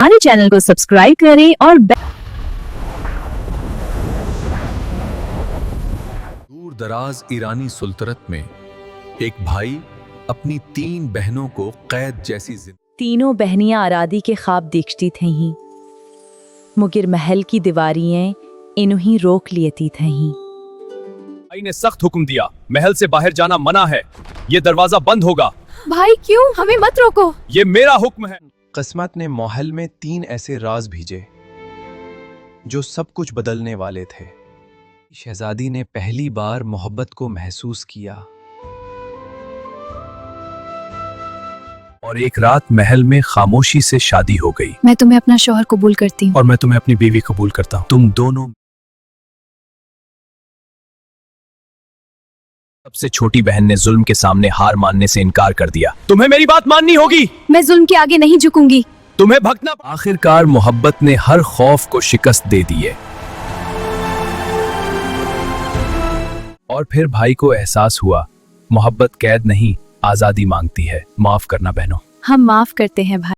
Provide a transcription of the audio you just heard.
हमारे चैनल को सब्सक्राइब करें और दूर दराज ईरानी सुल्तनत में एक भाई अपनी 3 बहनों को कैद जैसी तीनों बहनियां आरादी के ख्वाब देखती थीं, मुगिर महल की दीवारियां इन्हीं रोक लेती थीं। भाई ने सख्त हुक्म दिया, महल से बाहर जाना मना है, ये दरवाजा बंद होगा। भाई क्यों? हमें मत रोको। ये मेरा हुक्म है। किस्मत ने महल में 3 ऐसे राज भेजे जो सब कुछ बदलने वाले थे। शहजादी ने पहली बार मोहब्बत को महसूस किया और एक रात महल में खामोशी से शादी हो गई। मैं तुम्हें अपना शौहर कबूल करती हूँ। और मैं तुम्हें अपनी बीवी कबूल करता हूँ। तुम दोनों। सबसे छोटी बहन ने जुल्म के सामने हार मानने से इनकार कर दिया। तुम्हें मेरी बात माननी होगी। मैं जुल्म के आगे नहीं झुकूंगी। तुम्हें भगना। आखिरकार मोहब्बत ने हर खौफ को शिकस्त दे दी है। और फिर भाई को एहसास हुआ, मोहब्बत कैद नहीं, आजादी मांगती है। माफ करना बहनों। हम माफ करते हैं भाई।